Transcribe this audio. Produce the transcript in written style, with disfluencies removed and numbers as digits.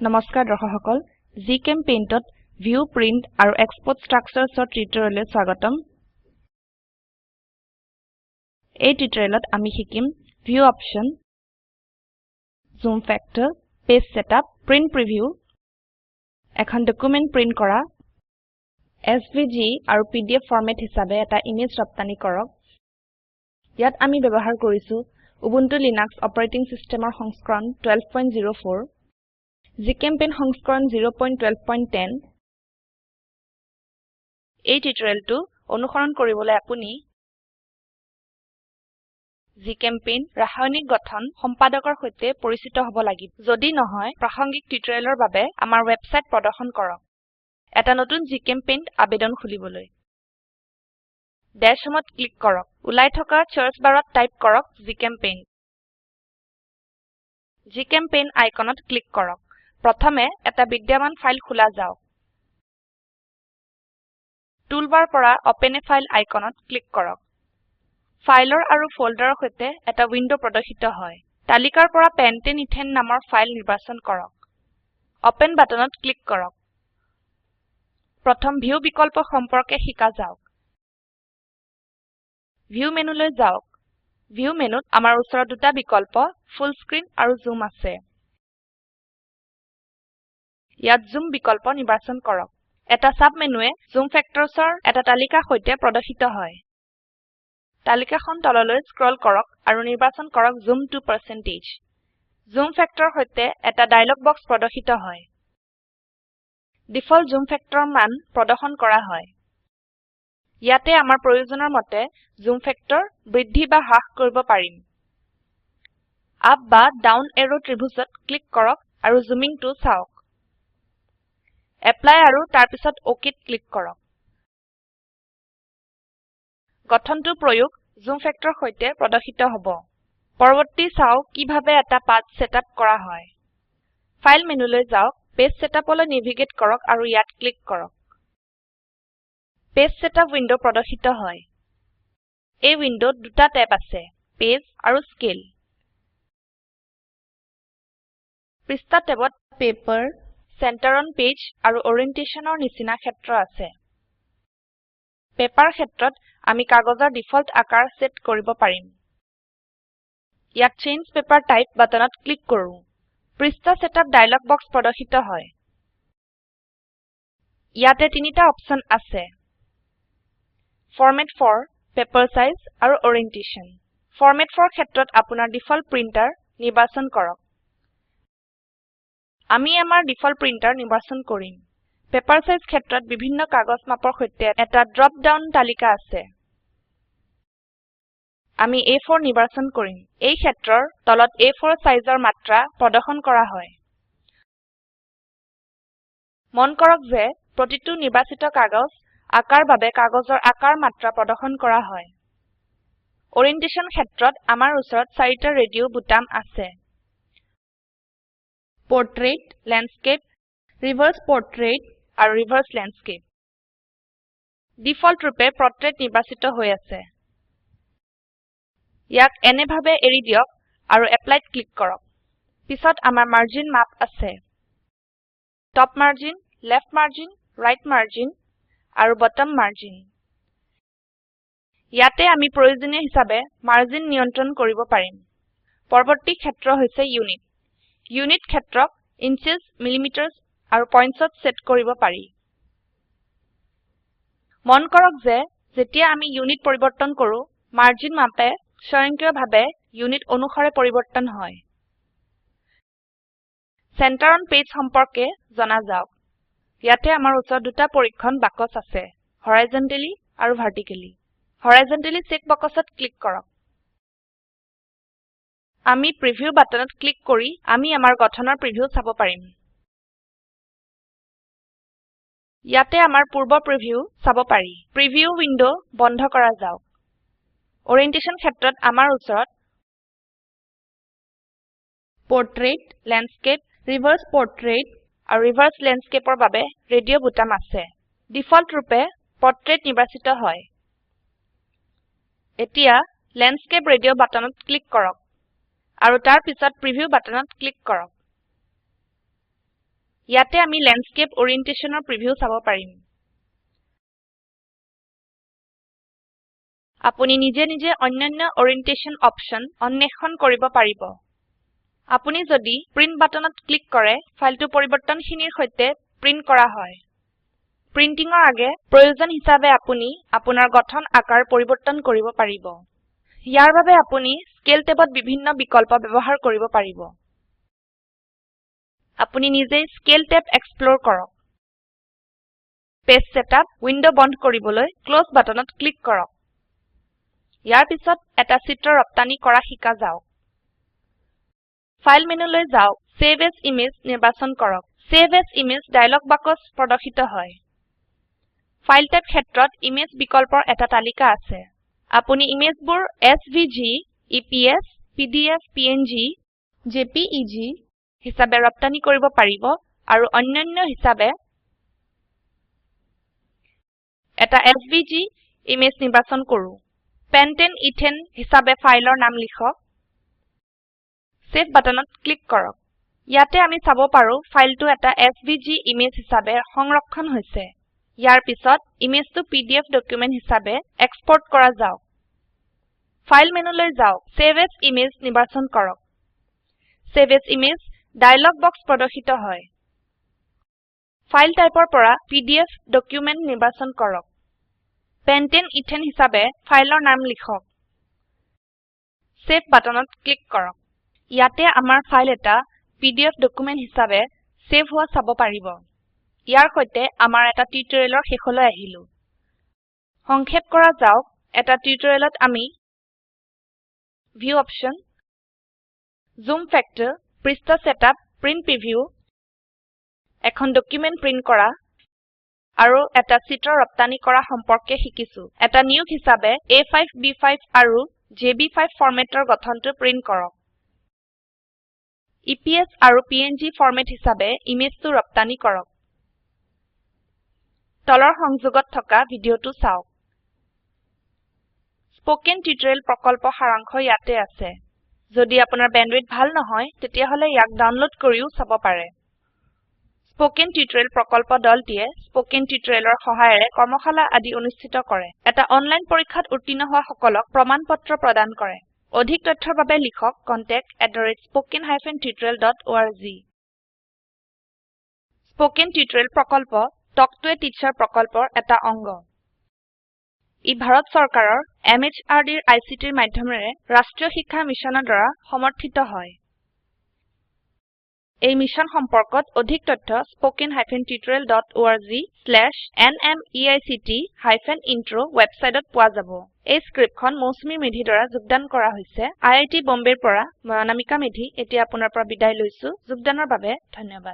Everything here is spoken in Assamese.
নমস্কাৰ দৰ্শক সকল জিচেম্পেইণ্টত ভিউ প্ৰিন্ট আৰু এক্সপোৰ্ট ষ্ট্ৰাকচাৰ্ছৰ টিউটোৰিয়েললৈ স্বাগতম এই টিউটোৰিয়েলত আমি শিকিম view option zoom factor page setup print preview এখন ডকুমেন্ট প্ৰিন্ট কৰা এছভিজি আৰু পিডিএফ ফৰম্যাট হিসাবে এটা ইমেজ ৰপ্তানি কৰক ইয়াত আমি ব্যৱহাৰ কৰিছো উবুন্টু লিনাক্স অপাৰেটিং সিস্টেমৰ সংস্কৰণ 1204 জিচেম্পেইণ্ট সংস্কৰণ 01210 এই টিউটোৰিয়েলটো অনুসৰণ কৰিবলৈ আপুনি জিচেম্পেইণ্ট ৰাসায়নিক গঠন সম্পাদকৰ সৈতে পৰিচিত হ'ব লাগিব যদি নহয় প্ৰাসংগিক টিউটোৰিয়েলৰ বাবে আমাৰ ওয়েবসাইট প্ৰদৰ্শন কৰক এটা নতুন জিচেম্পেইণ্ট আবেদন খুলিবলৈ ড্যাশ হোমত ক্লিক কৰক উলাই থকা সাৰ্চ বাৰত টাইপ কৰক জিচেম্পেইণ্ট আইকনত ক্লিক কৰক প্ৰথমে এটা বিদ্যমান ফাইল খোলা যাওক টুলবাৰ পৰা ওপেন এ ফাইল আইকনত ক্লিক কৰক ফাইলৰ আৰু ফোল্ডাৰৰ সৈতে এটা উইন্ডো প্ৰদৰ্শিত হয় তালিকাৰ পৰা পেন্টেন ইথেন নামৰ ফাইল নিৰ্বাচন কৰক ওপেন বাটনত ক্লিক কৰক প্ৰথম ভিউ বিকল্প সম্পৰ্কে শিকা যাওক ভিউ মেনুলৈ যাওক ভিউ মেনুত আমাৰ ওচৰত দুটা বিকল্প ফুল স্ক্ৰিন আৰু জুম আছে ইয়াত জুম বিকল্প নিৰ্বাচন কৰক এটা সাব মেনুৱে জুম ফেক্টৰছৰ এটা তালিকা সৈতে প্ৰদৰ্শিত হয় তালিকাখন তললৈ স্ক্ৰল কৰক আৰু নিৰ্বাচন কৰক জুম to %। জুম ফেক্টৰ সৈতে এটা ডায়লগ বক্স প্ৰদৰ্শিত হয় ডিফল্ট জুম ফেক্টৰ মান প্ৰদৰ্শন কৰা হয় ইয়াতে আমাৰ প্ৰয়োজনৰ মতে জুম ফেক্টৰ বৃদ্ধি বা হ্ৰাস কৰিব পাৰিম আপ বা ডাউন এৰো ত্ৰিভুজত ক্লিক কৰক আৰু জুমিং টো চাওক এপ্লাই আৰু তাৰ পিছত OKত ক্লিক কৰক গঠনটো প্ৰয়োগ জুম ফেক্টৰ সৈতে প্ৰদৰ্শিত হ'ব পৰৱৰ্তী চাওক কিভাবে এটা পাথ সেটআপ কৰা হয় ফাইল মেনুলৈ যাওক পেজ সেটআপলৈ নেভিগেট কৰক আৰু ইয়াত ক্লিক কৰক পেজ সেটআপ উইন্ডো প্ৰদৰ্শিত হয় এই উইন্ডোত দুটা ট্যাব আছে পেজ আৰু স্কেল পৃষ্ঠা ট্যাবত পেপাৰ চেণ্টাৰ অন পেজ আৰু ওৰিয়েন্টেশনৰ নিচিনা ক্ষেত্ৰ আছে পেপাৰ ক্ষেত্ৰত আমি কাগজৰ ডিফল্ট আকাৰ সেট কৰিব পাৰিম ইয়াত চেঞ্জ পেপাৰ টাইপ বাটনত ক্লিক কৰো পৃষ্ঠা সেটআপ ডায়লগ বক্স প্ৰদৰ্শিত হয় ইয়াতে তিনিটা অপশন আছে ফৰমেট ফৰ পেপাৰ সাইজ আৰু ওৰিয়েন্টেশন ফৰমেট ফৰ ক্ষেত্ৰত আপোনাৰ ডিফল্ট প্ৰিন্টাৰ নিৰ্বাচন কৰক আমি আমাৰ ডিফল্ট প্ৰিন্টাৰ নিৰ্বাচন কৰিম পেপাৰ সাইজ ক্ষেত্ৰত বিভিন্ন কাগজ মাপৰ সৈতে এটা ড্ৰপ ডাউন তালিকা আছে আমি A4 নিৰ্বাচন কৰিম এই ক্ষেত্ৰৰ তলত A4 সাইজৰ মাত্ৰা প্ৰদৰ্শন কৰা হয় মন কৰক যে প্ৰতিটো নিৰ্বাচিত কাগজ আকাৰ বাবে কাগজৰ আকাৰ মাত্ৰা প্ৰদৰ্শন কৰা হয় ওৰিয়েন্টেশন ক্ষেত্ৰত আমাৰ ওচৰত চাৰিটা ৰেডিও বুটাম আছে পোৰ্ট্ৰেইট ল্যান্ডস্কেপ ৰিভাৰ্স পোৰ্ট্ৰেইট আৰু ৰিভাৰ্স ল্যান্ডস্কেপ ডিফল্ট ৰূপে পোৰ্ট্ৰেইট নিৰ্বাচিত হৈ আছে ইয়াক এনেভাবে এৰি দিয়ক আৰু এপ্লাইত ক্লিক কৰক পিছত আমাৰ মাৰ্জিন মাপ আছে top margin left margin right margin আৰু বটম মাৰ্জিন ইয়াতে আমি প্ৰয়োজনীয় হিচাবে মাৰ্জিন নিয়ন্ত্ৰণ কৰিব পাৰিম পৰৱৰ্তী ক্ষেত্ৰ হৈছে ইউনিট ইউনিট ক্ষেত্ৰক ইঞ্চেছ মিলিমিটাৰছ আৰু পইণ্টছত সেট কৰিব পাৰি মন কৰক যে যেতিয়া আমি ইউনিট পৰিবৰ্তন কৰো মাৰ্জিন মাপে স্বয়ংক্ৰিয়ভাৱে ইউনিট অনুসাৰে পৰিবৰ্তন হয় চেণ্টাৰ অন পেজ সম্পৰ্কে জনা যাওক ইয়াতে আমাৰ ওচৰত দুটা পৰীক্ষণ বাকচ আছে হৰাইজন্টেলি আৰু ভাৰ্টিকেলি হৰাইজন্টেলি চেক বাকচত ক্লিক কৰক আমি প্ৰিভিউ বাটনত ক্লিক কৰি আমি আমাৰ গঠনৰ প্ৰিভিউ চাব পাৰিম ইয়াতে আমাৰ পূৰ্ব প্ৰিভিউ চাব পাৰি প্ৰিভিউ উইন্ডো বন্ধ কৰা যাওক ওৰিয়েন্টেশন ক্ষেত্ৰত আমাৰ ওচৰত পোৰ্ট্ৰেইট ল্যান্ডস্কেপ ৰিভাৰ্স পোৰ্ট্ৰেইট আৰু ৰিভাৰ্স ল্যান্ডস্কেপৰ বাবে ৰেডিও বুটাম আছে ডিফল্ট ৰূপে পোৰ্ট্ৰেইট নিৰ্বাচিত হয় এতিয়া ল্যান্ডস্কেপ ৰেডিও বাটনত ক্লিক কৰক আৰু তাৰ পিছত প্ৰিভিউ বাটনত ক্লিক কৰক ইয়াতে আমি ল্যান্ডস্কেপ ওৰিয়েন্টেশনৰ প্ৰিভিউ চাব পাৰিম আপুনি নিজে নিজে অন্যান্য ওৰিয়েন্টেশন অপশন অন্বেষণ কৰিব পাৰিব আপুনি যদি প্ৰিন্ট বাটনত ক্লিক কৰে ফাইলটো পৰিবৰ্তনখিনিৰ সৈতে প্ৰিন্ট কৰা হয় প্ৰিন্টিংৰ আগে প্ৰয়োজন হিচাপে আপুনি আপোনাৰ গঠন আকাৰ পৰিবৰ্তন কৰিব পাৰিব ইয়াৰ বাবে আপুনি স্কেল টেবত বিভিন্ন বিকল্প ব্যৱহাৰ কৰিব পাৰিব আপুনি নিজে স্কেল টেব এক্সপ্লোৰ কৰক পেজ সেটআপ উইন্ডো বন্ধ কৰিবলৈ ক্লোজ বাটনত ক্লিক কৰক ইয়াৰ পিছত এটা চিত্ৰ ৰপ্তানি কৰা শিকা যাওক ফাইল মেনুলৈ যাওক সেভ এজ ইমেজ নিৰ্বাচন কৰক সেভ এজ ইমেজ ডায়লগ বাকচ প্ৰদৰ্শিত হয় ফাইল টাইপ ক্ষেত্ৰত ইমেজ বিকল্পৰ এটা তালিকা আছে আপুনি ইমেজবোৰ SVG EPS PDF PNG JPEG হিচাপে ৰপ্তানি কৰিব পাৰিব আৰু অন্যান্য হিচাপে এটা এছভিজি ইমেজ নিৰ্বাচন কৰো পেন্টেন ইথেন হিচাপে ফাইলৰ নাম লিখক সেভ বাটনত ক্লিক কৰক ইয়াতে আমি চাব পাৰো ফাইলটো এটা এছভিজি ইমেজ হিচাপে সংৰক্ষণ হৈছে ইয়াৰ পিছত ইমেজটো পিডিএফ ডকুমেন্ট হিচাপে এক্সপোৰ্ট কৰা যাওক ফাইল মেনুলৈ যাওক সেভ এজ ইমেজ নিৰ্বাচন কৰক save as image dialog box প্ৰদৰ্শিত হয় ফাইল টাইপৰ পৰা পিডিএফ ডকুমেন্ট নিৰ্বাচন কৰক পেন্টেন ইথেন হিচাপে ফাইলৰ নাম লিখক সেভ বাটনত ক্লিক কৰক ইয়াতে আমাৰ ফাইল এটা পিডিএফ ডকুমেন্ট হিচাপে সেভ হোৱা চাব পাৰিব ইয়াৰ সৈতে আমাৰ এটা টিউটোৰিয়েলৰ শেষলৈ আহিলো সংক্ষেপ কৰা যাওক এটা টিউটোৰিয়েলত আমি ভিউ অপশন জুম ফেক্টৰ পৃষ্ঠা সেটআপ প্ৰিন্ট প্ৰিভিউ এখন ডকুমেন্ট প্ৰিন্ট কৰা আৰু এটা চিত্ৰ ৰপ্তানি কৰা সম্পৰ্কে শিকিছো এটা নিয়োগ হিচাপে A5 B5 আৰু JB5 ফৰমেটৰ গঠনটো প্ৰিন্ট কৰক EPS আৰু PNG ফৰমেট হিচাপে ইমেজটো ৰপ্তানি কৰক তলৰ সংযোগত থকা ভিডিওটো চাওক স্পোকেন টিউটোৰিয়েল প্ৰকল্প সাৰাংশ ইয়াতে আছে যদি আপোনাৰ বেণ্ডৱিডথ ভাল নহয় তেতিয়াহলে ইয়াক ডাউনলোড কৰিও চাব পাৰে স্পোকেন টিউটোৰিয়েল প্ৰকল্প দলটিয়ে স্পোকেন টিউটোৰিয়েলৰ সহায়েৰে কৰ্মশালা আদি অনুষ্ঠিত কৰে এটা অনলাইন পৰীক্ষাত উত্তীৰ্ণ হোৱা সকলক প্ৰমাণপত্ৰ প্ৰদান কৰে অধিক তথ্যৰ বাবে লিখক contact@spoken-tutorial.org স্পোকেন টিউটোৰিয়েল প্ৰকল্প টক টু এ টিচাৰ প্ৰকল্পৰ এটা অংগ ই ভাৰত চৰকাৰৰ MHRDৰ ICTৰ মাধ্যমেৰে ৰাষ্ট্ৰীয় শিক্ষা মিছনৰ দ্বাৰা সমৰ্থিত হয় এই মিছন সম্পৰ্কত অধিক তথ্য spoken-tutorial.org/nmeict-intro ওয়েবসাইটত পোৱা যাব এই স্ক্ৰিপ্টখন মৌচুমী মেধি দ্বাৰা যোগদান কৰা হৈছে IIT বম্বেৰ পৰা মই অনামিকা মেধি এতিয়া আপোনাৰ পৰা বিদায় লৈছো যোগদানৰ বাবে ধন্যবাদ